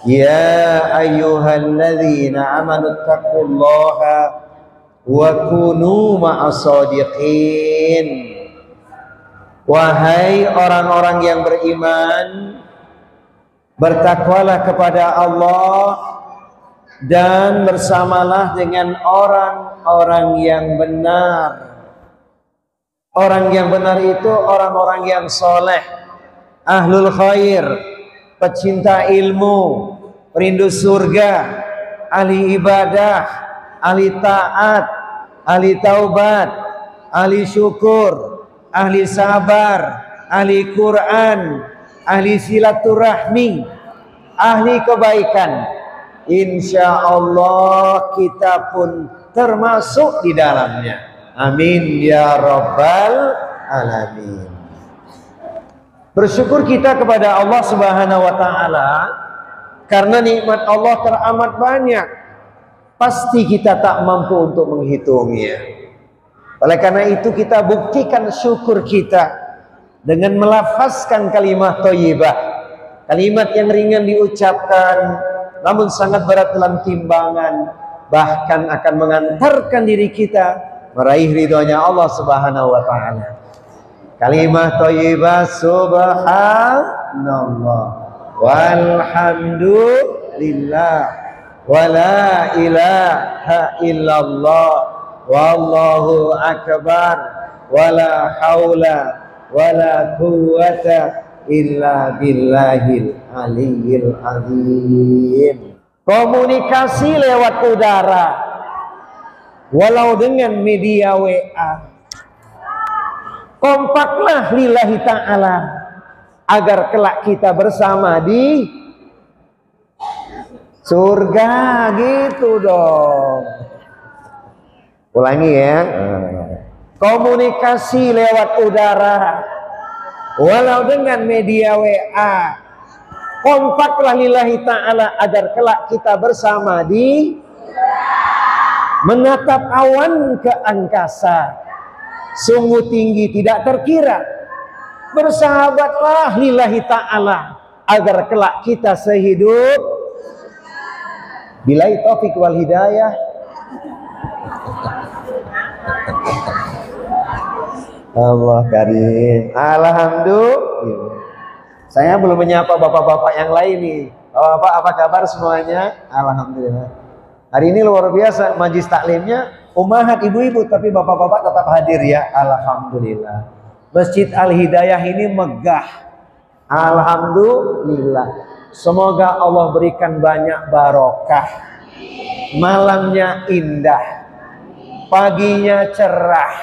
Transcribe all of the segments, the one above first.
Ya ayyuhalladzina amanu taqullaha wa kunu ma'as-shadiqin. Wahai orang-orang yang beriman, bertakwalah kepada Allah dan bersamalah dengan orang-orang yang benar. Orang yang benar itu orang-orang yang soleh, ahlul khair, pecinta ilmu, perindu surga, ahli ibadah, ahli taat, ahli taubat, ahli syukur, ahli sabar, ahli Quran, ahli silaturahmi, ahli kebaikan. Insya Allah kita pun termasuk di dalamnya. Amin ya rabbal alamin. Bersyukur kita kepada Allah Subhanahu wa taala karena nikmat Allah teramat banyak. Pasti kita tak mampu untuk menghitungnya. Oleh karena itu kita buktikan syukur kita dengan melafazkan kalimat thayyibah. Kalimat yang ringan diucapkan namun sangat berat dalam timbangan, bahkan akan mengantarkan diri kita meraih ridhonya Allah Subhanahu wa taala. Kalimat thayyibah subhanallah walhamdulillah wala ilaha illallah wallahu akbar wala haula wala quwwata illa billahil aliyyil azim. Komunikasi lewat udara, walau dengan media WA. Kompaklah lillahi ta'ala agar kelak kita bersama di surga, gitu dong. Ulangi ya. Komunikasi lewat udara, walau dengan media WA. Kompaklah lillahi ta'ala agar kelak kita bersama di menatap awan ke angkasa. Sungguh tinggi tidak terkira. Bersahabatlah lillahi ta'ala agar kelak kita sehidup. Billahi taufiq wal hidayah. Allah karim. Alhamdulillah. Saya belum menyapa bapak-bapak yang lain nih. Bapak-bapak apa kabar semuanya? Alhamdulillah. Hari ini luar biasa majlis taklimnya. Ummahat ibu-ibu, tapi bapak-bapak tetap hadir ya. Alhamdulillah. Masjid Al-Hidayah ini megah. Alhamdulillah. Semoga Allah berikan banyak barokah. Malamnya indah, paginya cerah,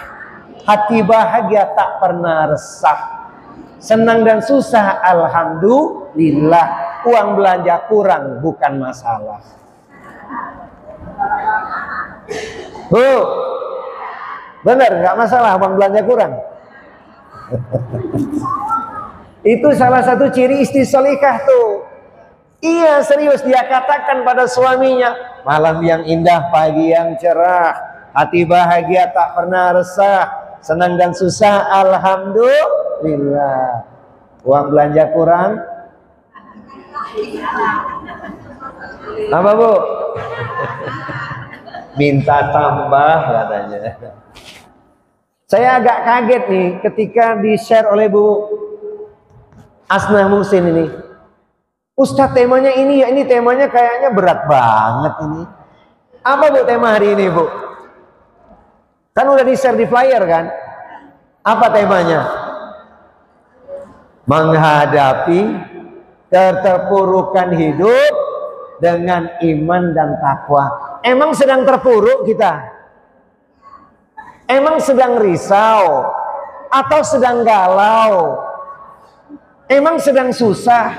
hati bahagia tak pernah resah. Senang dan susah alhamdulillah. Uang belanja kurang bukan masalah. Benar nggak masalah uang belanja kurang. Itu salah satu ciri istri solikah tuh. Iya serius, dia katakan pada suaminya, malam yang indah, pagi yang cerah, hati bahagia tak pernah resah, senang dan susah alhamdulillah. Uang belanja kurang apa bu? Minta tambah katanya. Saya agak kaget nih ketika di-share oleh Bu Asnah Muhsin ini. Ustadz temanya ini ya, ini temanya kayaknya berat banget ini. Apa Bu tema hari ini Bu? Kan udah di-share di flyer kan? Apa temanya? Menghadapi keterpurukan hidup dengan iman dan takwa. Emang sedang terpuruk kita? Emang sedang risau? Atau sedang galau? Emang sedang susah?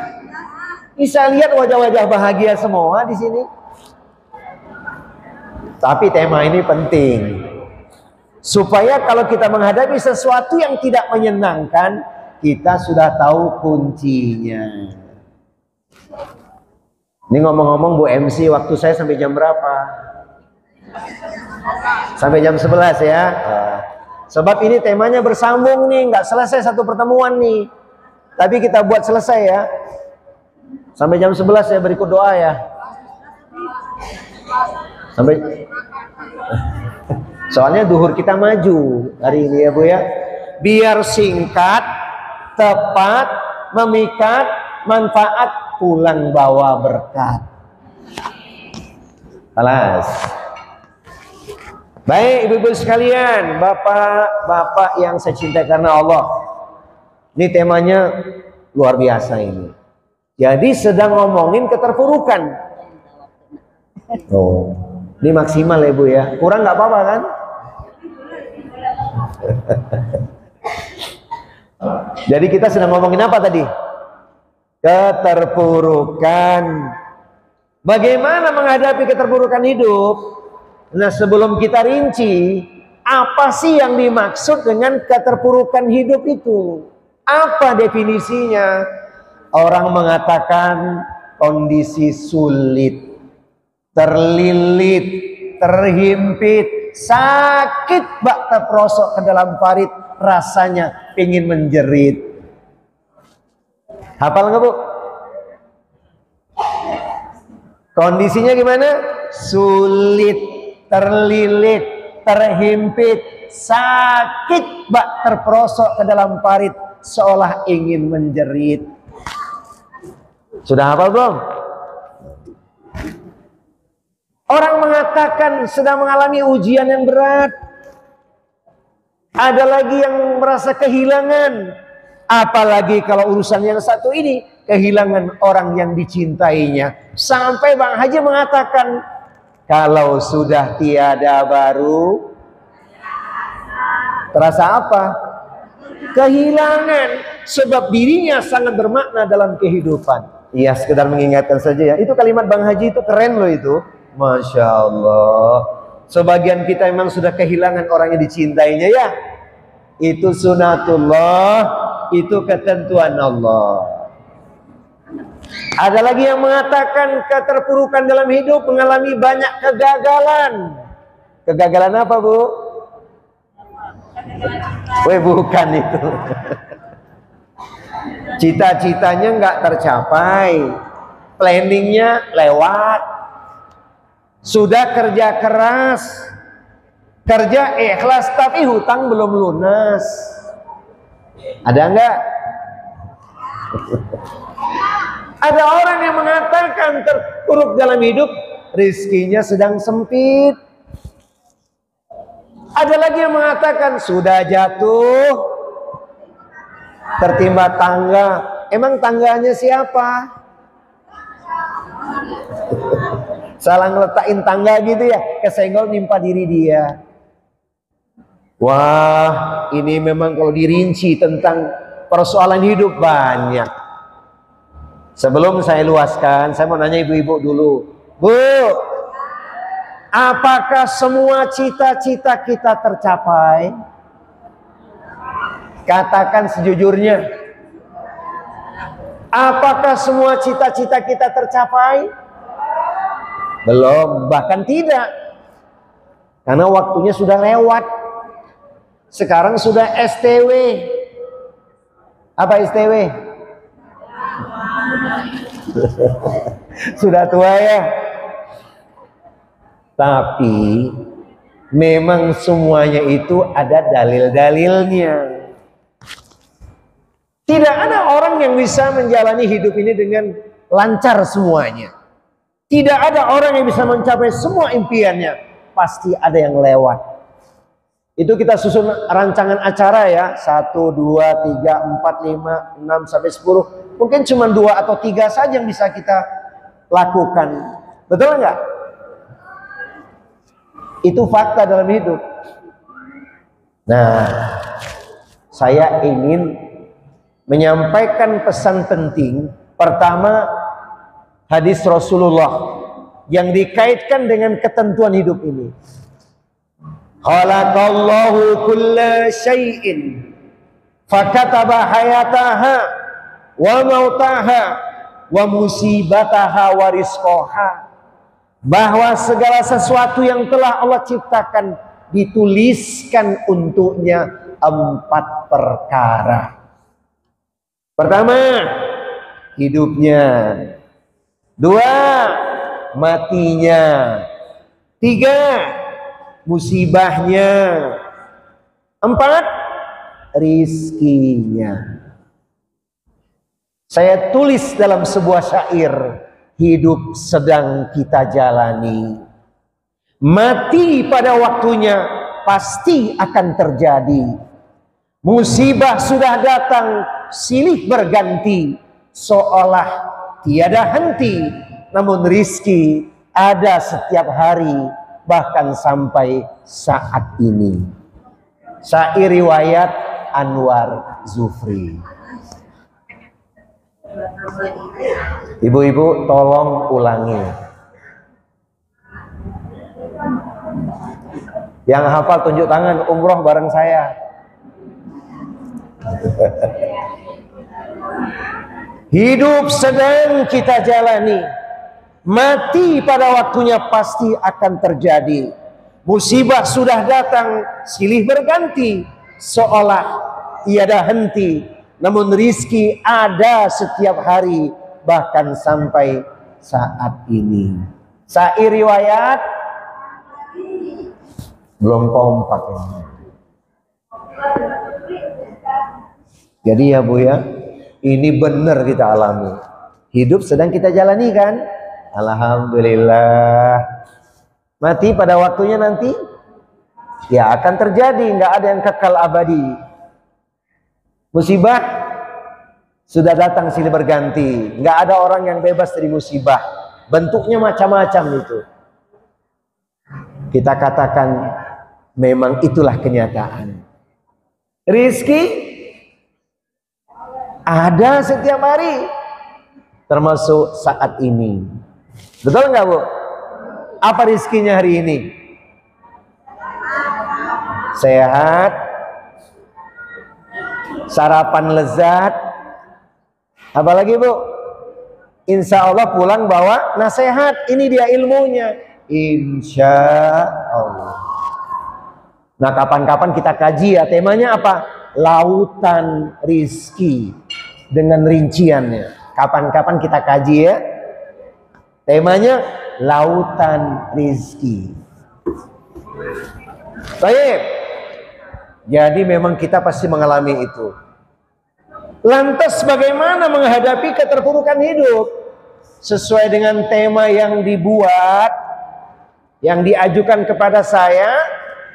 Bisa lihat wajah-wajah bahagia semua di sini. Tapi tema ini penting. Supaya kalau kita menghadapi sesuatu yang tidak menyenangkan, kita sudah tahu kuncinya. Ini ngomong-ngomong Bu MC, waktu saya sampai jam berapa? Sampai jam 11 ya. Sebab ini temanya bersambung nih, nggak selesai satu pertemuan nih. Tapi kita buat selesai ya. Sampai jam 11 ya berikut doa ya. Sampai soalnya duhur kita maju hari ini ya Bu ya. Biar singkat, tepat, memikat, manfaat, pulang bawa berkat. Alas. Baik ibu-ibu sekalian, bapak-bapak yang saya cintai karena Allah. Ini temanya luar biasa ini. Jadi sedang ngomongin keterpurukan. Oh, ini maksimal ya Bu ya. Kurang nggak apa-apa kan? Jadi kita sedang ngomongin apa tadi? Keterpurukan. Bagaimana menghadapi keterpurukan hidup? Nah, sebelum kita rinci, apa sih yang dimaksud dengan keterpurukan hidup itu? Apa definisinya? Orang mengatakan kondisi sulit, terlilit, terhimpit, sakit bak terperosok ke dalam parit, rasanya ingin menjerit. Hafal nggak Bu? Kondisinya gimana? Sulit, terlilit, terhimpit, sakit bak terperosok ke dalam parit, seolah ingin menjerit. Sudah hafal belum? Orang mengatakan sedang mengalami ujian yang berat. Ada lagi yang merasa kehilangan. Apalagi kalau urusan yang satu ini, kehilangan orang yang dicintainya. Sampai Bang Haji mengatakan, kalau sudah tiada baru, terasa apa? Kehilangan. Sebab dirinya sangat bermakna dalam kehidupan. Iya, sekedar mengingatkan saja ya. Itu kalimat Bang Haji itu keren loh itu. Masya Allah. Sebagian kita memang sudah kehilangan orang yang dicintainya ya. Itu sunatullah, itu ketentuan Allah. Ada lagi yang mengatakan keterpurukan dalam hidup, mengalami banyak kegagalan. Kegagalan apa Bu? Weh, bukan itu. Cita-citanya nggak tercapai, planningnya lewat. Sudah kerja keras, kerja ikhlas, tapi hutang belum lunas. Ada nggak? Ada orang yang mengatakan terpuruk dalam hidup, rizkinya sedang sempit. Ada lagi yang mengatakan sudah jatuh, tertimpa tangga. Emang tangganya siapa? Salah ngeletakin tangga gitu ya, kesenggol nimpa diri dia. Wah, ini memang kalau dirinci tentang persoalan hidup banyak. Sebelum saya luaskan, saya mau nanya ibu-ibu dulu. Bu, apakah semua cita-cita kita tercapai? Katakan sejujurnya. Apakah semua cita-cita kita tercapai? Belum, bahkan tidak. Karena waktunya sudah lewat. Sekarang sudah STW. Apa STW? Sudah tua ya. Tapi memang semuanya itu ada dalil-dalilnya. Tidak ada orang yang bisa menjalani hidup ini dengan lancar semuanya. Tidak ada orang yang bisa mencapai semua impiannya. Pasti ada yang lewat. Itu kita susun rancangan acara ya. 1, 2, 3, 4, 5, 6, sampai 10. Mungkin cuma 2 atau 3 saja yang bisa kita lakukan. Betul nggak? Itu fakta dalam hidup. Nah, saya ingin menyampaikan pesan penting. Pertama, hadis Rasulullah yang dikaitkan dengan ketentuan hidup ini. Khalaqallahu kulla syai'in fakataba hayataha wa mautaha wa musibataha wa rizqaha. Bahwa segala sesuatu yang telah Allah ciptakan dituliskan untuknya 4 perkara. Pertama, hidupnya. Dua, matinya. Tiga, musibahnya. Empat, rizkinya. Saya tulis dalam sebuah syair, hidup sedang kita jalani. Mati pada waktunya pasti akan terjadi. Musibah sudah datang silih berganti, seolah tiada henti. Namun rizki ada setiap hari, bahkan sampai saat ini. Syair riwayat Anwar Zufri. Ibu-ibu tolong ulangi. Yang hafal tunjuk tangan, umroh bareng saya. Hidup sedang kita jalani. Mati pada waktunya pasti akan terjadi. Musibah sudah datang silih berganti, seolah tiada henti. Namun rizki ada setiap hari, bahkan sampai saat ini. Syair riwayat belum kompak ini. Jadi ya Bu ya, ini benar kita alami. Hidup sedang kita jalani kan? Alhamdulillah. Mati pada waktunya nanti ya akan terjadi, nggak ada yang kekal abadi. Musibah sudah datang silih berganti, nggak ada orang yang bebas dari musibah. Bentuknya macam-macam itu. Kita katakan memang itulah kenyataan. Rizki ada setiap hari, termasuk saat ini. Betul nggak Bu? Apa rizkinya hari ini? Sehat, sarapan lezat, apalagi Bu? Insya Allah pulang bawa nasihat. Ini dia ilmunya. Insya Allah. Nah kapan-kapan kita kaji ya, temanya apa? Lautan rizki dengan rinciannya. Kapan-kapan kita kaji ya, temanya lautan rizki. Baik. Jadi memang kita pasti mengalami itu. Lantas bagaimana menghadapi keterpurukan hidup? Sesuai dengan tema yang dibuat, yang diajukan kepada saya,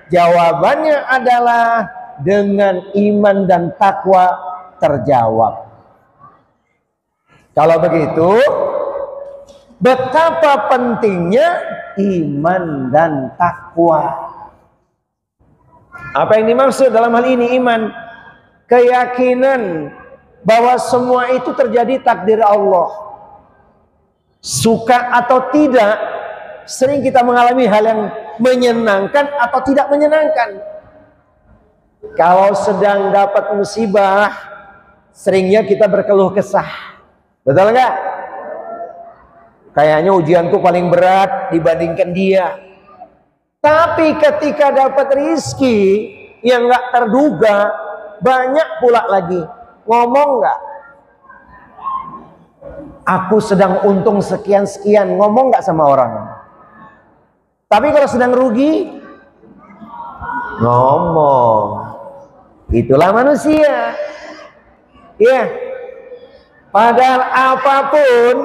jawabannya adalah dengan iman dan takwa terjawab. Kalau begitu, betapa pentingnya iman dan takwa. Apa yang dimaksud dalam hal ini iman? Keyakinan bahwa semua itu terjadi takdir Allah. Suka atau tidak, sering kita mengalami hal yang menyenangkan atau tidak menyenangkan. Kalau sedang dapat musibah, seringnya kita berkeluh kesah. Betul nggak? Kayaknya ujianku paling berat dibandingkan dia. Tapi ketika dapat rizki yang nggak terduga, banyak pula lagi. Ngomong nggak? Aku sedang untung sekian-sekian, ngomong nggak sama orang? Tapi kalau sedang rugi, ngomong. Itulah manusia. Ya. Padahal apapun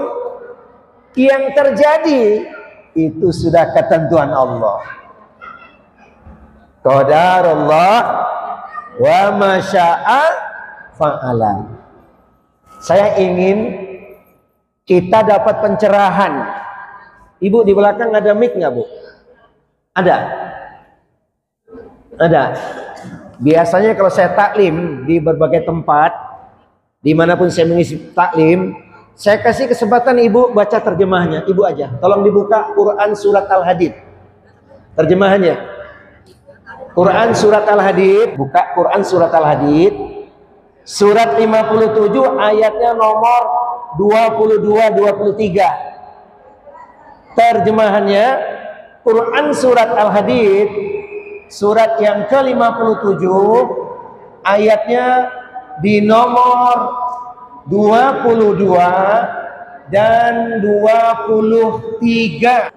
yang terjadi itu sudah ketentuan Allah. Qadarullah wa ma syaa fa'ala. Saya ingin kita dapat pencerahan. Ibu di belakang ada mic nggak Bu? Ada? Ada. Biasanya kalau saya taklim di berbagai tempat, dimanapun saya mengisi taklim, saya kasih kesempatan ibu baca terjemahnya. Ibu aja, tolong dibuka Quran Surat Al-Hadid. Terjemahannya. Quran Surat Al-Hadid, buka Quran Surat Al-Hadid. Surat 57 ayatnya nomor 22-23. Terjemahannya Quran Surat Al-Hadid, surat yang ke-57, ayatnya di nomor 22 dan 23.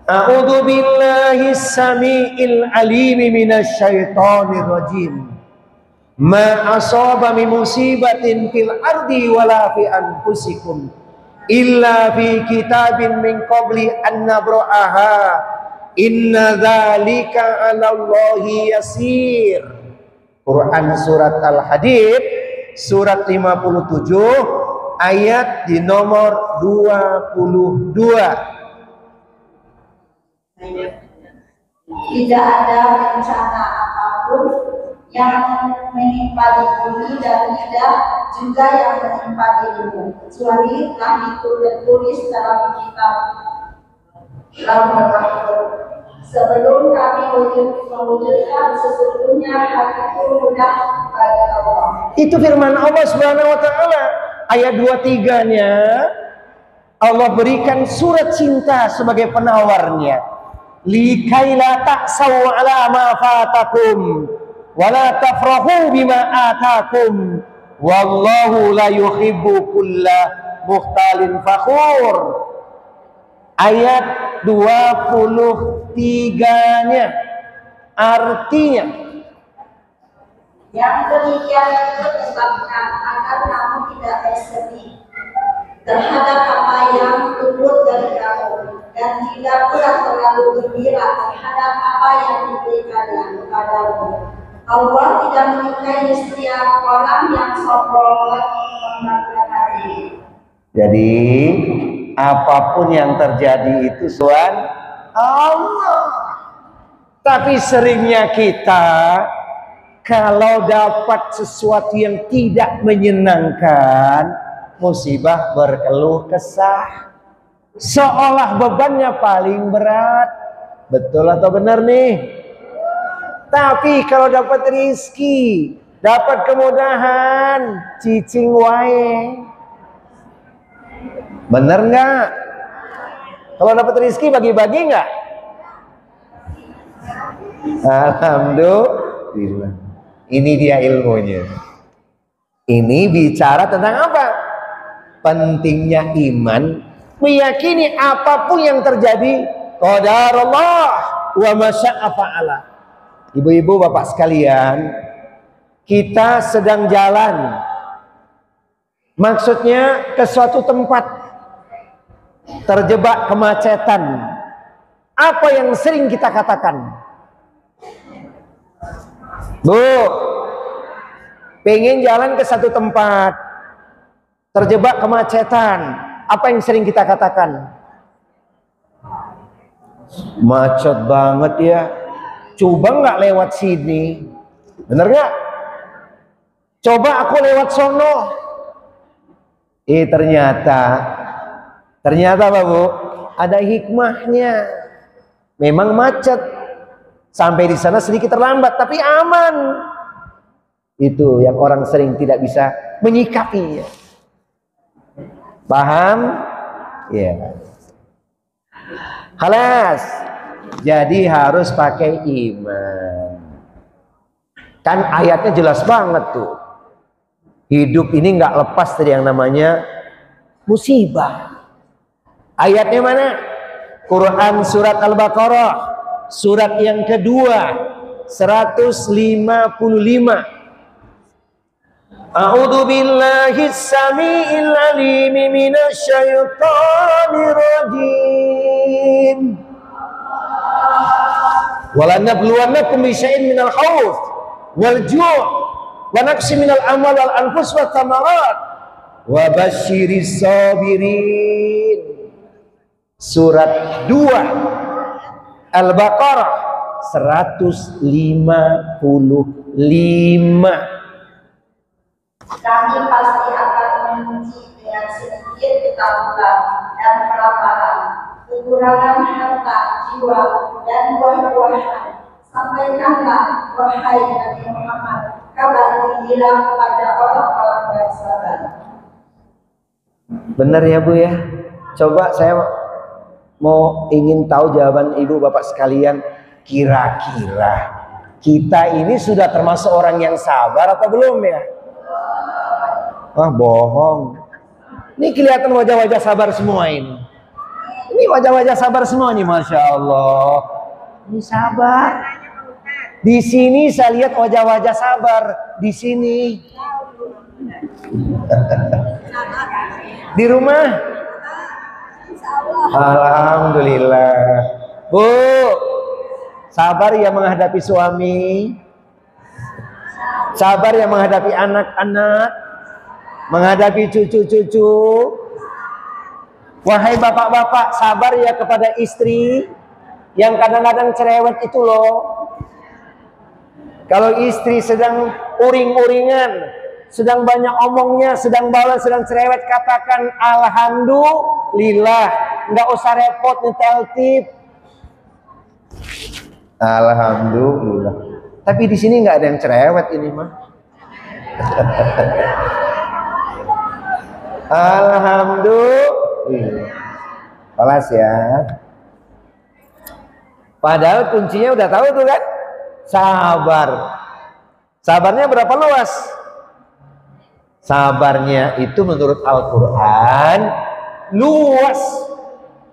A'udzu billahi samiil alim minasyaitonir rajim. Ma asaba min musibatin fil ardi wala fi anfusikum illa fi kitabin min qabli an nabra'aha inna dzalika 'alallahi yasir. Quran surat Al-Hadid surat 57 ayat di nomor 22. Tidak ada bencana apapun yang menimpa di bumi dan tidak juga yang menimpa dirimu kecuali telah tertulis dalam kitab Lauhul Mahfuz. Sebelum kami mewujudkan sesungguhnya hal itu mudah pada Allah. Itu firman Allah Subhanahu wa taala. Ayat 23-nya Allah berikan surat cinta sebagai penawarnya. Likaila ta'saw ala ma fatakum wa la tafrahu bima atakum wallahu la yuhibbu kulla mukhtalin fakhur. Ayat 23-nya artinya yang demikian itu disebabkan agar kamu tidak bersedih terhadap apa yang turut dari kamu dan tidak pula terlalu gembira terhadap apa yang diberikannya kepadamu. Allah tidak menyukai setiap orang yang sombong lagi membanggakan diri. Jadi apapun yang terjadi itu Tuhan Allah. Tapi seringnya kita kalau dapat sesuatu yang tidak menyenangkan, musibah berkeluh kesah, seolah bebannya paling berat. Betul atau benar nih? Tapi kalau dapat rizki, dapat kemudahan, cicing wae. Bener nggak? Kalau dapat rizki bagi-bagi nggak? Alhamdulillah. Ini dia ilmunya. Ini bicara tentang apa? Pentingnya iman, meyakini apapun yang terjadi qadarullah wa ma syaa fa'ala. Ibu-ibu, bapak sekalian, kita sedang jalan, maksudnya ke suatu tempat, terjebak kemacetan. Apa yang sering kita katakan? Bu, pengen jalan ke satu tempat, terjebak kemacetan. Apa yang sering kita katakan? Macet banget ya. Coba nggak lewat sini, bener nggak? Coba aku lewat sono. Ternyata Pak Bu, ada hikmahnya. Memang macet, sampai di sana sedikit terlambat, tapi aman. Itu yang orang sering tidak bisa menyikapinya. Paham? Ya. Halas. Jadi harus pakai iman. Kan ayatnya jelas banget tuh. Hidup ini nggak lepas dari yang namanya musibah. Ayatnya mana? Quran surat Al-Baqarah surat yang kedua 155. A'udzu billahi samiil alim minasyaitonir rajim. Wala nabluwannakum bisyai'in minal khauf wal ju' wa naqsin minal amwal wal anfus wat thamarat wa basyiris sabirin. Surat 2 Al-Baqarah 155. Kami pasti akan menguji dengan sedikit ketakutan dan kelaparan, kekurangan harta, jiwa, dan buah-buahan. Sampaikanlah, wahai Nabi Muhammad, kabar gembira kepada orang-orang yang sabar. Benar ya Bu ya? Coba saya mau ingin tahu jawaban ibu bapak sekalian. Kira-kira kita ini sudah termasuk orang yang sabar atau belum ya? Ah, bohong. Ini kelihatan wajah-wajah sabar semua ini. Ini wajah-wajah sabar semua nih, Masya Allah. Ini sabar. Di sini saya lihat wajah-wajah sabar. Di sini. Di rumah. Alhamdulillah. Bu, sabar ya menghadapi suami. Sabar ya menghadapi anak-anak. Menghadapi cucu-cucu. Wahai bapak-bapak, sabar ya kepada istri yang kadang-kadang cerewet itu loh. Kalau istri sedang uring-uringan, sedang banyak omongnya, sedang bawel, sedang cerewet, katakan alhamdulillah. Nggak usah repot nyetel tip. Alhamdulillah. Tapi di sini nggak ada yang cerewet ini mah. Alhamdulillah. Kelas ya. Padahal kuncinya udah tahu tuh kan? Sabar. Sabarnya berapa luas? Sabarnya itu menurut Al-Quran luas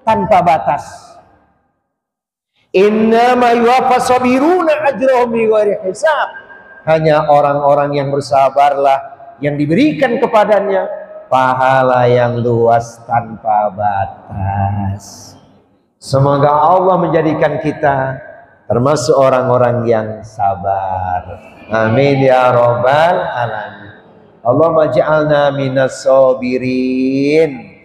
tanpa batas. Innama yuwaffas sabiruna ajrahum bighairi hisab. Hanya orang-orang yang bersabarlah yang diberikan kepadanya pahala yang luas tanpa batas. Semoga Allah menjadikan kita termasuk orang-orang yang sabar. Amin ya rabbal alamin. Allahumma ja'alna minas sabirin.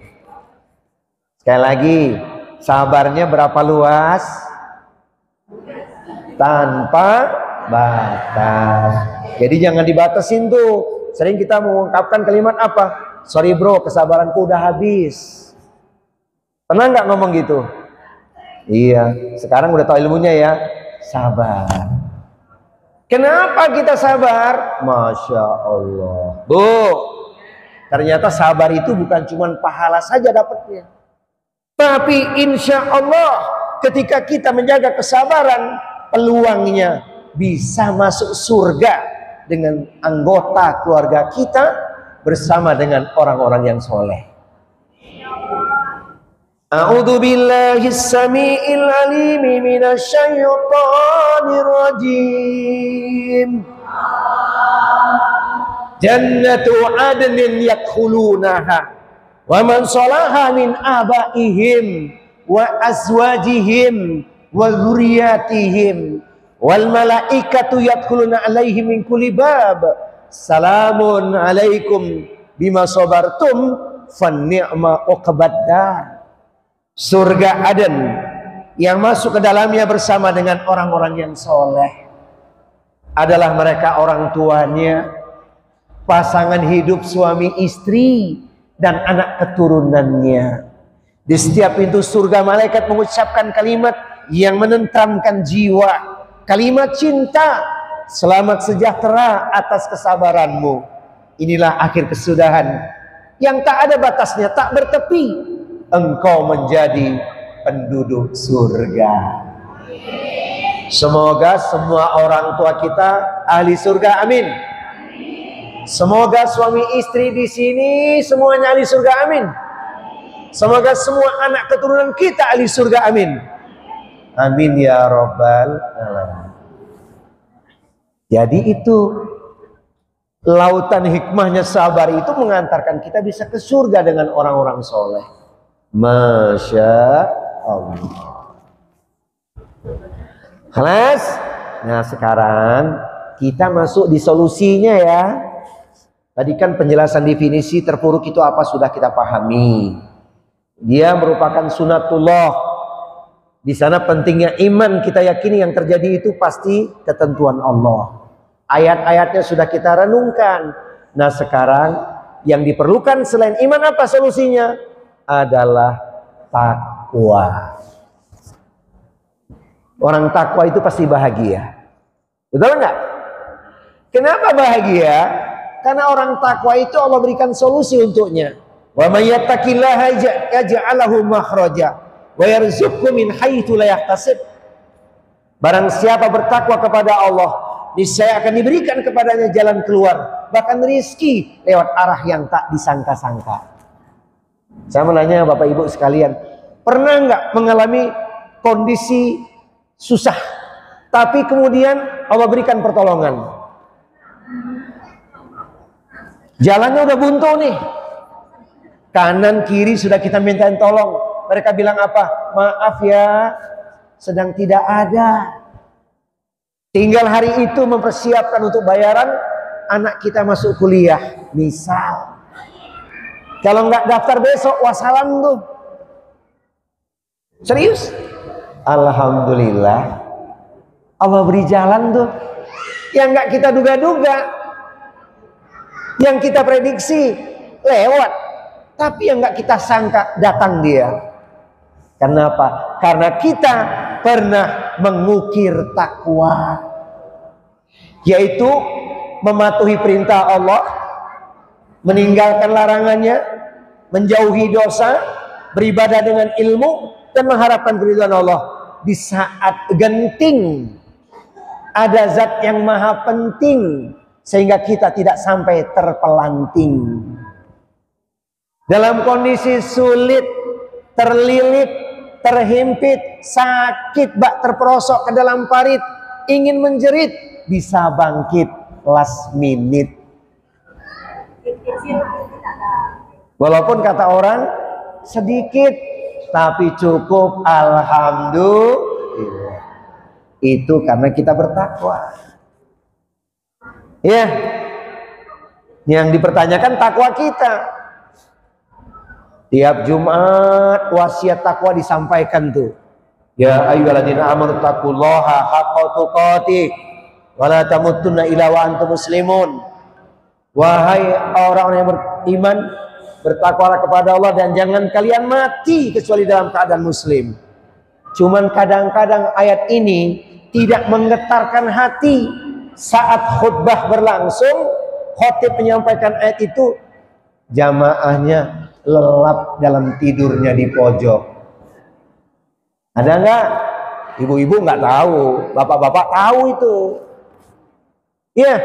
Sekali lagi, sabarnya berapa luas? Tanpa batas. Jadi jangan dibatasin tuh. Sering kita mengungkapkan kalimat apa? Sorry bro, kesabaranku udah habis. Pernah nggak ngomong gitu? Iya, sekarang udah tahu ilmunya ya. Sabar. Kenapa kita sabar? Masya Allah. Bu, ternyata sabar itu bukan cuma pahala saja dapatnya. Tapi insya Allah ketika kita menjaga kesabaran, peluangnya bisa masuk surga dengan anggota keluarga kita bersama dengan orang-orang yang soleh. A'udzu billahi samiil alim minasyaitonir rajim. Jannatu adnin yadkhulunaha wa man salaha min abaihim wa azwajihim wa dzurriyyatihim wal malaikatu yadkhuluna alaihim min kulli bab. Salamun alaikum bima sabartum fanni'ma uqbaddar. Surga Aden yang masuk ke dalamnya bersama dengan orang-orang yang soleh adalah mereka orang tuanya, pasangan hidup suami istri, dan anak keturunannya. Di setiap pintu surga malaikat mengucapkan kalimat yang menenteramkan jiwa, kalimat cinta, selamat sejahtera atas kesabaranmu. Inilah akhir kesudahan yang tak ada batasnya, tak bertepi. Engkau menjadi penduduk surga. Semoga semua orang tua kita ahli surga, amin. Semoga suami istri di sini semuanya ahli surga, amin. Semoga semua anak keturunan kita ahli surga, amin. Amin ya rabbal alamin. Jadi itu lautan hikmahnya sabar itu mengantarkan kita bisa ke surga dengan orang-orang soleh. Masya Allah. Kelas. Nah sekarang kita masuk di solusinya ya. Tadi kan penjelasan definisi terpuruk itu apa sudah kita pahami. Dia merupakan sunatullah. Di sana pentingnya iman, kita yakini yang terjadi itu pasti ketentuan Allah. Ayat-ayatnya sudah kita renungkan. Nah sekarang yang diperlukan selain iman apa solusinya? Adalah takwa. Orang takwa itu pasti bahagia. Betul enggak? Kenapa bahagia? Karena orang takwa itu Allah berikan solusi untuknya. Wa may yattaqillaha yaj'al lahu makhraja wa yarzuqhu min haitsu la yahtasib. Barang siapa bertakwa kepada Allah, niscaya akan diberikan kepadanya jalan keluar, bahkan rezeki lewat arah yang tak disangka-sangka. Saya menanya Bapak Ibu sekalian, pernah nggak mengalami kondisi susah, tapi kemudian Allah berikan pertolongan? Jalannya udah buntu nih, kanan kiri sudah kita mintain tolong. Mereka bilang apa? Maaf ya, sedang tidak ada. Tinggal hari itu mempersiapkan untuk bayaran anak kita masuk kuliah, misal. Kalau nggak daftar besok, wassalam tuh. Serius? Alhamdulillah, Allah beri jalan tuh yang nggak kita duga-duga, yang kita prediksi lewat, tapi yang nggak kita sangka datang dia. Kenapa? Karena kita pernah mengukir takwa, yaitu mematuhi perintah Allah, meninggalkan larangannya, menjauhi dosa, beribadah dengan ilmu, dan mengharapkan keridhaan Allah. Di saat genting ada zat yang maha penting, sehingga kita tidak sampai terpelanting. Dalam kondisi sulit, terlilit, terhimpit, sakit, bak terperosok ke dalam parit, ingin menjerit, bisa bangkit last minute. Walaupun kata orang sedikit, tapi cukup, alhamdulillah. Itu karena kita bertakwa. Ya, yang dipertanyakan takwa kita. Tiap Jumat wasiat takwa disampaikan tuh. Ya ayyuhalladzina amanu taqullaha haqqa tuqatih wa la tamutunna illa wa antum muslimun. Wahai orang-orang yang beriman, bertakwalah kepada Allah dan jangan kalian mati kecuali dalam keadaan muslim. Cuman kadang-kadang ayat ini tidak menggetarkan hati. Saat khutbah berlangsung, khotib menyampaikan ayat itu, jamaahnya lelap dalam tidurnya di pojok. Ada nggak? Ibu-ibu nggak tahu, bapak-bapak tahu itu. Ya,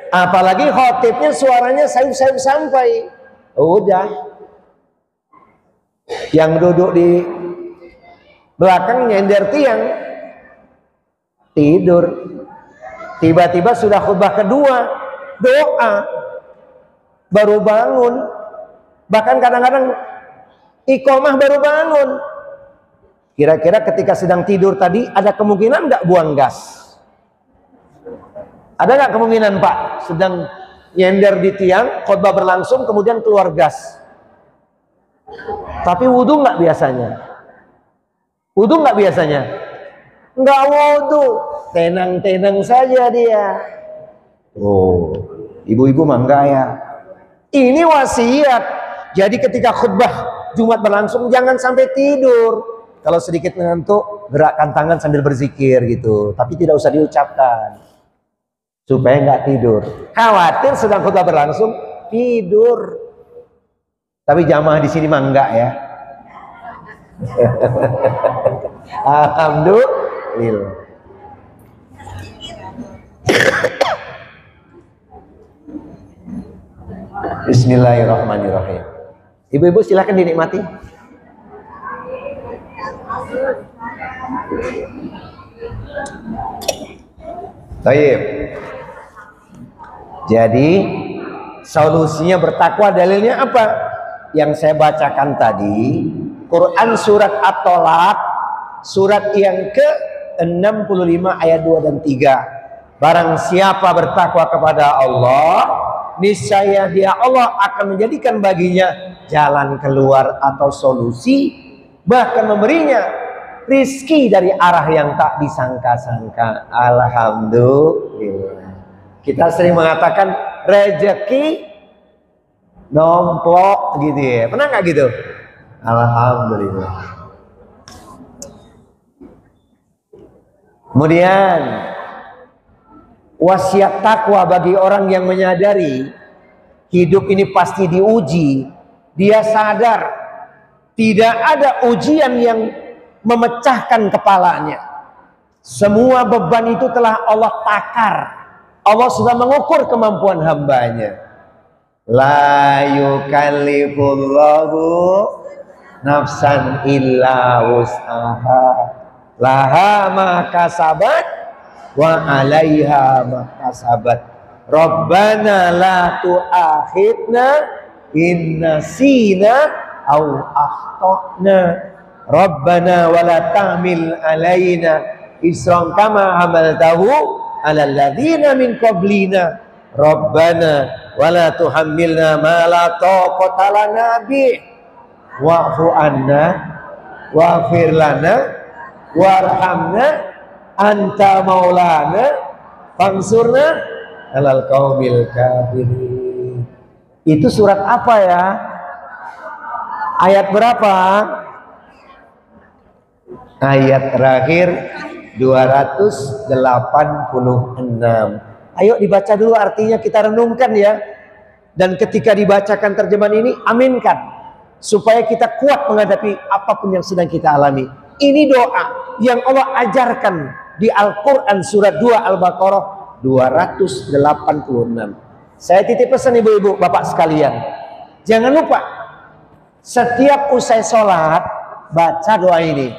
apalagi khotibnya suaranya sayup-sayup sampai. Udah, yang duduk di belakang nyender tiang tidur. Tiba-tiba sudah khutbah kedua, doa, baru bangun. Bahkan kadang-kadang iqomah baru bangun. Kira-kira ketika sedang tidur tadi ada kemungkinan nggak buang gas? Ada nggak kemungkinan Pak? Sedang nyender di tiang, khutbah berlangsung, kemudian keluar gas. Tapi wudhu nggak biasanya? Wudhu nggak biasanya? Nggak wudhu, tenang-tenang saja dia. Oh, ibu-ibu mangga ya. Ini wasiat. Jadi ketika khutbah Jumat berlangsung jangan sampai tidur. Kalau sedikit mengantuk, gerakkan tangan sambil berzikir gitu. Tapi tidak usah diucapkan, supaya nggak tidur. Khawatir sedang khutbah berlangsung tidur. Tapi jamaah di sini mah enggak ya. Alhamdulillah. Bismillahirrahmanirrahim. Ibu-ibu silakan dinikmati. Baik. Jadi solusinya bertakwa, dalilnya apa? Yang saya bacakan tadi, Quran surat At-Tolak, surat yang ke-65 ayat 2 dan 3. Barang siapa bertakwa kepada Allah, niscaya dia Allah akan menjadikan baginya jalan keluar atau solusi, bahkan memberinya rizki dari arah yang tak disangka-sangka. Alhamdulillah. Kita sering mengatakan rezeki nomplok gitu ya. Pernah nggak gitu? Alhamdulillah. Kemudian wasiat takwa bagi orang yang menyadari hidup ini pasti diuji. Dia sadar tidak ada ujian yang memecahkan kepalanya. Semua beban itu telah Allah takar. Allah sudah mengukur kemampuan hambanya. La yukallifullahu nafsan illa wus'aha. Laha ma kasabat wa 'alaiha ma kasabat. Rabbana la tu'akhidna in nasina aw akhtana. Rabbana wa la tahmil 'alaina isran kama hamaltahu 'alal ladzina min qablina. Rabbana wa la tuhammilna ma la taqata lana bih wa'fu anna waghfir lana warhamna anta maulana fansurna alal qaumil kafirin. Itu surat apa ya? Ayat berapa? Ayat terakhir 286. Ayo dibaca dulu artinya, kita renungkan ya. Dan ketika dibacakan terjemahan ini, aminkan supaya kita kuat menghadapi apapun yang sedang kita alami. Ini doa yang Allah ajarkan di Al-Quran surat 2 Al-Baqarah 286. Saya titip pesan ibu-ibu, bapak sekalian, jangan lupa setiap usai sholat baca doa ini.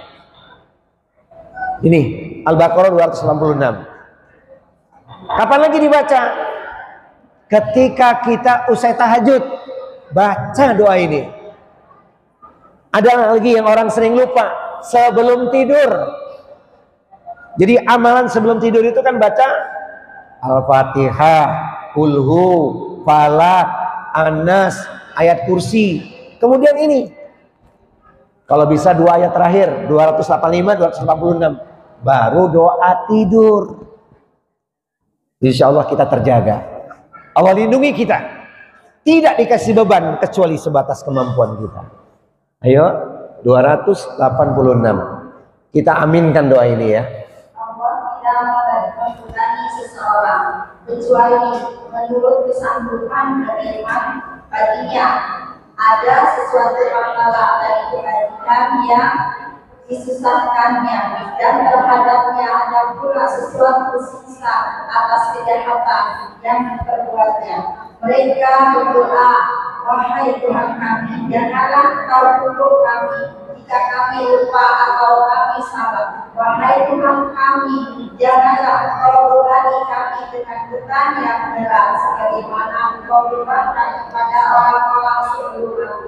Ini Al-Baqarah 286. Kapan lagi dibaca? Ketika kita usai tahajud, baca doa ini. Ada lagi yang orang sering lupa, sebelum tidur. Jadi amalan sebelum tidur itu kan baca Al-Fatihah, Kulhu, Falak, Anas, ayat kursi. Kemudian ini, kalau bisa 2 ayat terakhir, 285, 286, baru doa tidur. Insya Allah kita terjaga. Allah lindungi kita. Tidak dikasih beban kecuali sebatas kemampuan kita. Ayo, 286. Kita aminkan doa ini ya. Allah tidak membebani seseorang kecuali menurut kesanggupan dan iman baginya. Ada sesuatu pahala dari kebaikan yang disusahkannya, dan terhadapnya ada pula sesuatu sisa atas kejahatan yang diperbuatnya. Mereka berdoa, wahai Tuhan kami, janganlah Kau tutup kami jika kami lupa atau kami salah. Wahai Tuhan kami, janganlah Kau bebani kami dengan beban yang berat sebagaimana Engkau bebankan kepada orang-orang sebelum.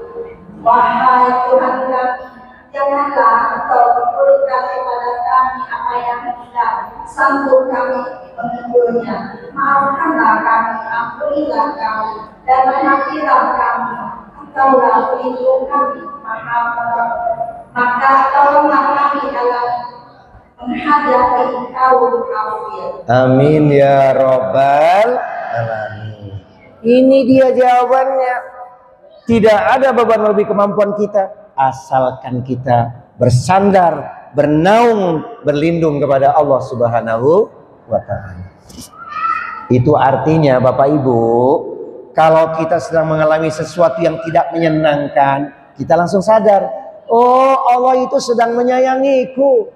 Wahai Tuhan kami, janganlah Engkau berikan kepada kami apa yang tidak sanggup kami menghidupnya. Maafkanlah kami, ampunilah kami, dan menghapuslah kami. Engkaulah pelindung kami, maka tolonglah kami dalam menghadapi kaum kafir. Amin ya Rabbal Alamin. Ini dia jawabannya. Tidak ada beban lebih kemampuan kita, asalkan kita bersandar, bernaung, berlindung kepada Allah Subhanahu wa Ta'ala. Itu artinya Bapak Ibu, kalau kita sedang mengalami sesuatu yang tidak menyenangkan, kita langsung sadar, oh Allah itu sedang menyayangiku.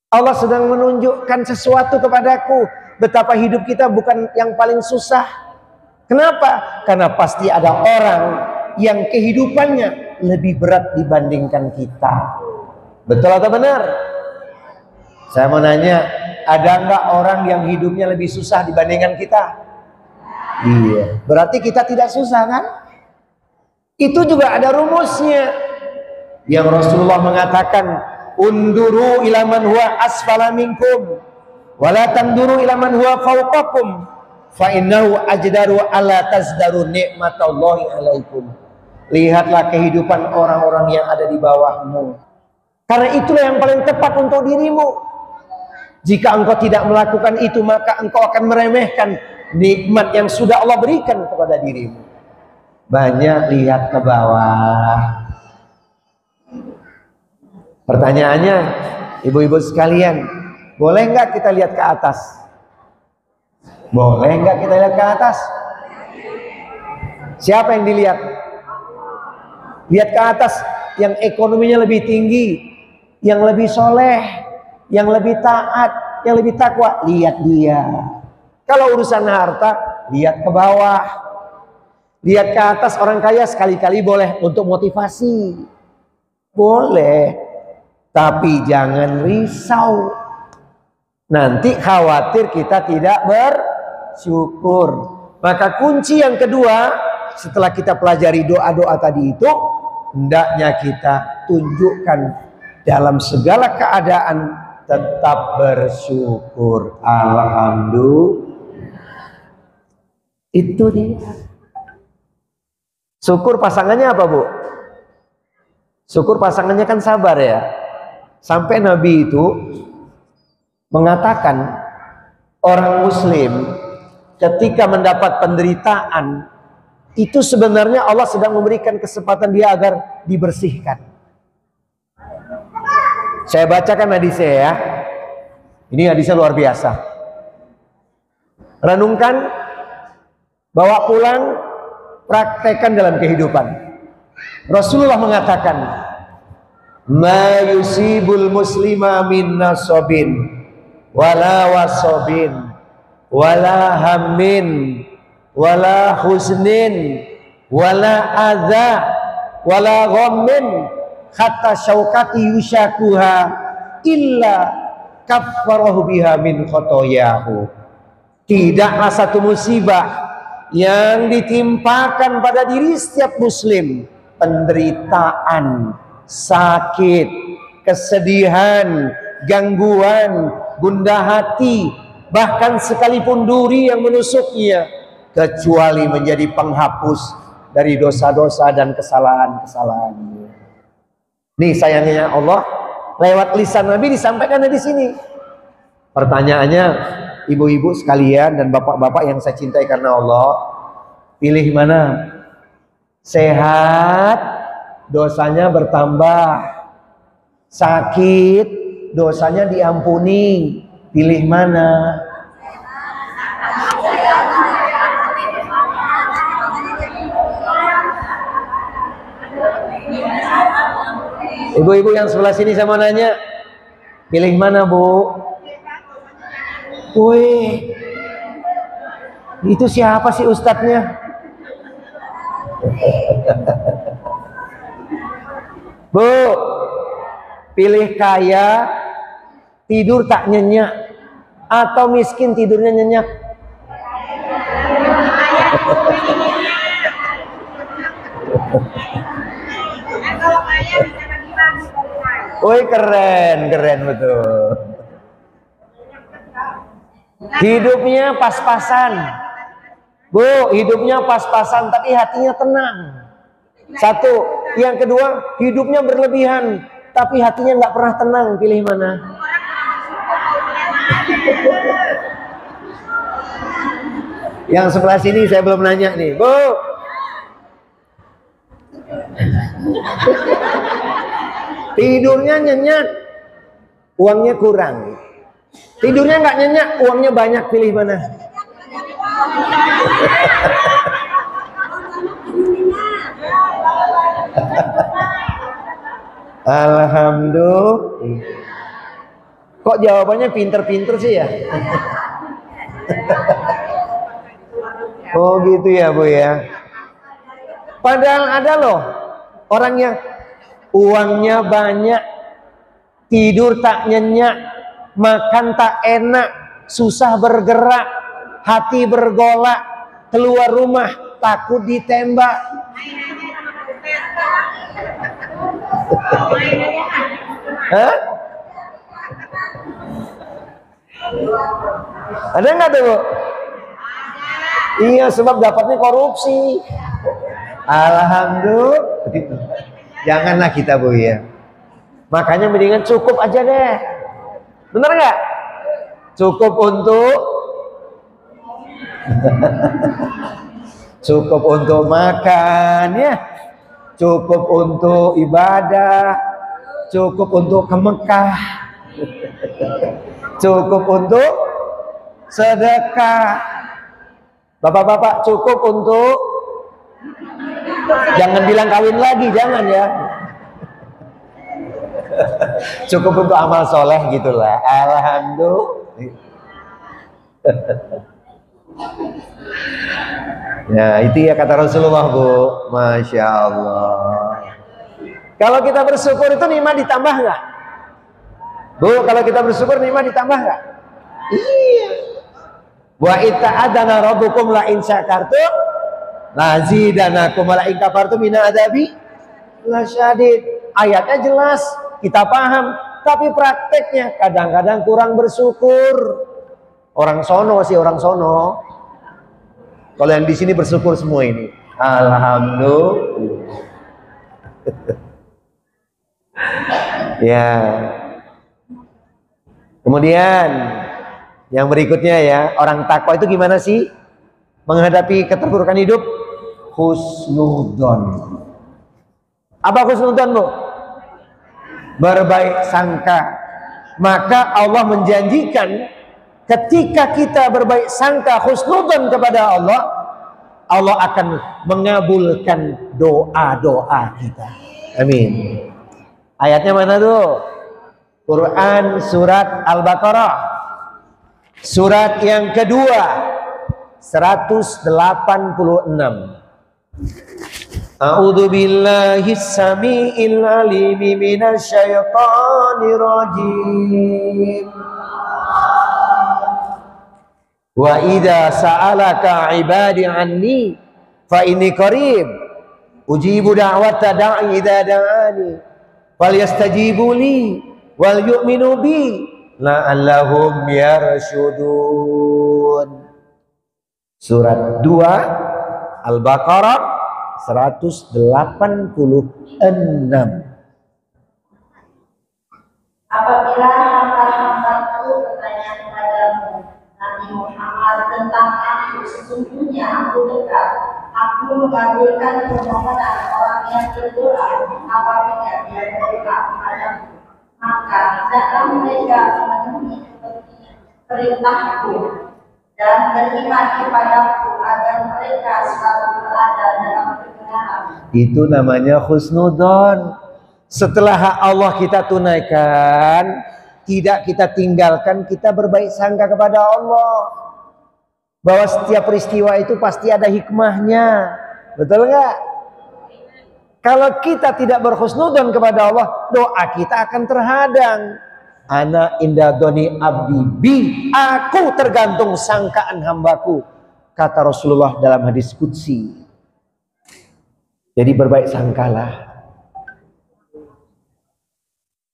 Allah sedang menunjukkan sesuatu kepadaku. Betapa hidup kita bukan yang paling susah. Kenapa? Karena pasti ada orang yang kehidupannya lebih berat dibandingkan kita. Betul atau benar? Saya mau nanya, ada nggak orang yang hidupnya lebih susah dibandingkan kita? Iya. Berarti kita tidak susah kan? Itu juga ada rumusnya. Yang Rasulullah mengatakan, unduru ila man huwa asfala minkum wa la tanduru ila man huwa fawqakum fa innahu ajdaru alla tazdaru nikmatallahi alaikum. Lihatlah kehidupan orang-orang yang ada di bawahmu, karena itulah yang paling tepat untuk dirimu. Jika engkau tidak melakukan itu, maka engkau akan meremehkan nikmat yang sudah Allah berikan kepada dirimu. Banyak lihat ke bawah. Pertanyaannya, ibu-ibu sekalian, boleh nggak kita lihat ke atas? Boleh nggak kita lihat ke atas? Siapa yang dilihat? Lihat ke atas yang ekonominya lebih tinggi, yang lebih soleh, yang lebih taat, yang lebih takwa. Lihat dia. Kalau urusan harta, lihat ke bawah. Lihat ke atas orang kaya sekali-kali boleh untuk motivasi. Boleh. Tapi jangan risau. Nanti khawatir kita tidak bersyukur. Maka kunci yang kedua, setelah kita pelajari doa-doa tadi itu, hendaknya kita tunjukkan dalam segala keadaan tetap bersyukur. Alhamdulillah. Itu dia. Syukur pasangannya apa, Bu? Syukur pasangannya kan sabar ya. Sampai Nabi itu mengatakan orang muslim ketika mendapat penderitaan itu sebenarnya Allah sedang memberikan kesempatan dia agar dibersihkan. Saya bacakan hadisnya ya. Ini hadisnya luar biasa. Renungkan, bawa pulang, praktekkan dalam kehidupan. Rasulullah mengatakan, "Ma yusibul muslima min nasabin wala wasabin wala hammin wala husnin wala adza wala ghammin hatta syaukati yushakuha illa kaffarahu biha min khotoyahu." Tidaklah satu musibah yang ditimpakan pada diri setiap muslim, penderitaan, sakit, kesedihan, gangguan, gundah hati, bahkan sekalipun duri yang menusuknya, kecuali menjadi penghapus dari dosa-dosa dan kesalahan-kesalahannya. Nih sayangnya Allah, lewat lisan Nabi disampaikan di sini. Pertanyaannya, ibu-ibu sekalian dan bapak-bapak yang saya cintai karena Allah, pilih mana? Sehat, dosanya bertambah. Sakit, dosanya diampuni. Pilih mana? Ibu-ibu yang sebelah sini saya mau nanya, pilih mana, Bu? Woi, itu siapa sih ustadznya? Bu, pilih kaya, tidur tak nyenyak, atau miskin tidurnya nyenyak? Woi, keren, keren betul. Hidupnya pas-pasan, Bu, hidupnya pas-pasan tapi hatinya tenang. Satu, yang kedua, hidupnya berlebihan tapi hatinya nggak pernah tenang. Pilih mana? Yang sebelah sini saya belum nanya nih, Bu. Tidurnya nyenyak, uangnya kurang. Tidurnya nggak nyenyak, uangnya banyak. Pilih mana? Alhamdulillah. Kok jawabannya pinter-pinter sih ya? Oh gitu ya, Bu ya. Padahal ada loh orang yang uangnya banyak, tidur tak nyenyak, makan tak enak, susah bergerak, hati bergolak, keluar rumah takut ditembak. Hah? Ada nggak tuh, Bu? Iya, sebab dapatnya korupsi. Alhamdulillah. Janganlah kita, Bu ya. Makanya mendingan cukup aja deh. Bener nggak? Cukup untuk cukup untuk makan ya, cukup untuk ibadah, cukup untuk ke Mekah, cukup untuk sedekah. Bapak-bapak cukup untuk, jangan bilang kawin lagi, jangan ya. Cukup untuk amal soleh gitulah. Alhamdulillah. Ya, itu ya kata Rasulullah, Bu. Masya Allah. Kalau kita bersyukur itu nikmat ditambah nggak? Bu, kalau kita bersyukur nikmat ditambah nggak? Iya. Wa ita'adana rabbukum la in syakartum lazidanakum wa la in kafartum inna adabi lasyadid. Ayatnya jelas, kita paham, tapi prakteknya kadang-kadang kurang bersyukur. Orang sono sih, orang sono. Kalau yang di sini bersyukur semua ini. Alhamdulillah. Ya. Kemudian yang berikutnya ya, orang takwa itu gimana sih menghadapi keterpurukan hidup? Husnudzon. Apa husnudzon, Bu? Berbaik sangka. Maka Allah menjanjikan ketika kita berbaik sangka husnudzon kepada Allah, Allah akan mengabulkan doa-doa kita. Amin. Ayatnya mana tuh? Quran surat Al-Baqarah, surat yang kedua, 186. A'udzu billahi samiil alim minasy syaithanir rajim. Wa idza sa'alaka 'ibadi 'anni fa inni qarib ujibu da'wata da'i idza da'ani falyastajibu li wal yu'minu bi la'allahum yarshudun. Surat 2 Al-Baqarah 186. Apabila hamba-hambaku bertanya kepadamu, Nabi Muhammad, tentang aku, sesungguhnya aku dekat. Aku mengabulkan permohonan orang yang berdoa apabila dia berdoa kepadaku. Maka hendaklah mereka memenuhi perintahku dan beriman kepadaku agar mereka selalu berada dalam kebenaran. Itu namanya husnudzon. Setelah hak Allah kita tunaikan, tidak kita tinggalkan, kita berbaik sangka kepada Allah bahwa setiap peristiwa itu pasti ada hikmahnya. Betul nggak? Kalau kita tidak berhusnudzon kepada Allah, doa kita akan terhadang. Ana inda doni abdi bi, aku tergantung sangkaan hambaku, kata Rasulullah dalam hadis qudsi. Jadi berbaik sangkalah.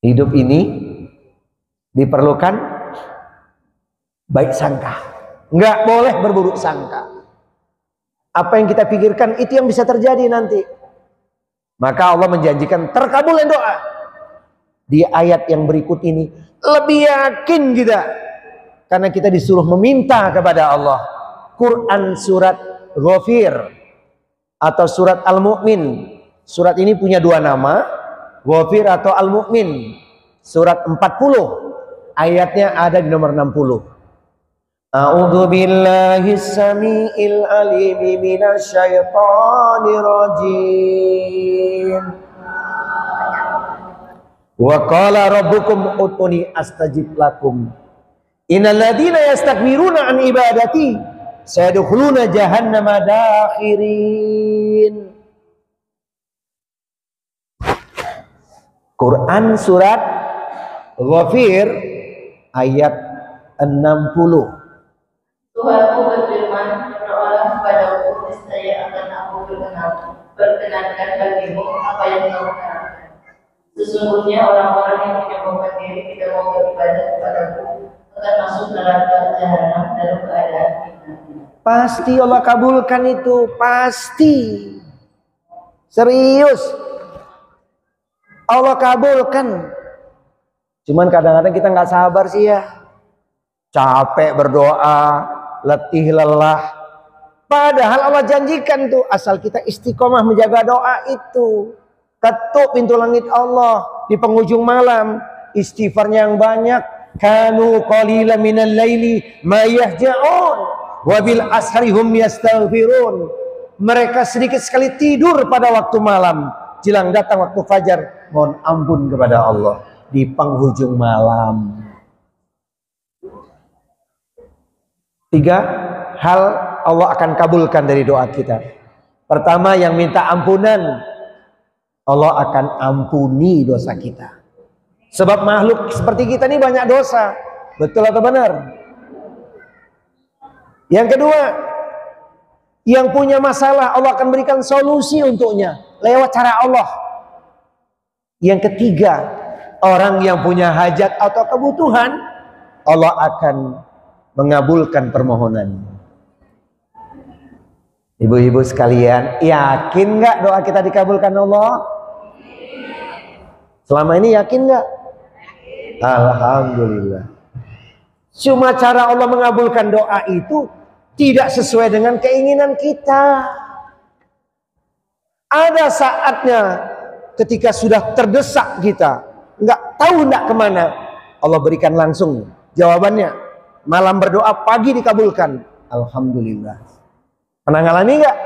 Hidup ini diperlukan baik sangka. Enggak boleh berburuk sangka. Apa yang kita pikirkan itu yang bisa terjadi nanti. Maka Allah menjanjikan terkabulnya doa. Di ayat yang berikut ini lebih yakin kita, karena kita disuruh meminta kepada Allah. Quran surat Ghafir atau surat Al-Mu'min. Surat ini punya dua nama, Ghafir atau Al-Mu'min. Surat 40, ayatnya ada di nomor 60. A'udzu billahi samiil alim minasy syaithanir rajim. Wa qala rabbukum ud'uni astajib lakum. Innal ladzina yastakbiruna an ibadati sayadkhuluna jahannama dakhirin. Quran surat Ghafir ayat 60. Tuhanku berfirman, berdoalah kepadaku, niscaya akan aku perkenankan bagimu apa yang kau harapkan. Sesungguhnya orang-orang yang menyombongkan diri tidak mau beribadah kepadaku akan masuk neraka jahanam dalam keadaan hina. Pasti Allah kabulkan itu, pasti. Serius. Allah kabulkan. Cuman kadang-kadang kita nggak sabar sih ya. Capek berdoa, letih lelah. Padahal Allah janjikan tuh, asal kita istiqomah menjaga doa itu. Ketuk pintu langit Allah di penghujung malam, istighfarnya yang banyak. Kanu qalilan minal laili ma yahja'un wa bil ashari hum yastaghfirun. Mereka sedikit sekali tidur pada waktu malam, jelang datang waktu fajar mohon ampun kepada Allah di penghujung malam. 3 hal Allah akan kabulkan dari doa kita. Pertama, yang minta ampunan, Allah akan ampuni dosa kita. Sebab makhluk seperti kita ini banyak dosa. Betul atau benar? Yang kedua, yang punya masalah Allah akan berikan solusi untuknya lewat cara Allah. Yang ketiga, orang yang punya hajat atau kebutuhan, Allah akan mengabulkan permohonan. Ibu-ibu sekalian, yakin nggak doa kita dikabulkan Allah? Selama ini yakin nggak? Alhamdulillah. Cuma cara Allah mengabulkan doa itu tidak sesuai dengan keinginan kita. Ada saatnya ketika sudah terdesak kita, nggak tahu nggak kemana, Allah berikan langsung jawabannya. Malam berdoa, pagi dikabulkan. Alhamdulillah. Pernah ngalami nggak?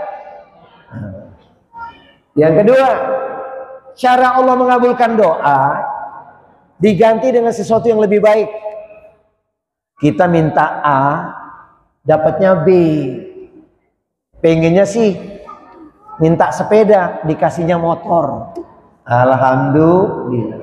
Yang kedua, cara Allah mengabulkan doa diganti dengan sesuatu yang lebih baik. Kita minta A, dapatnya B. Pengennya sih minta sepeda, dikasihnya motor. Alhamdulillah.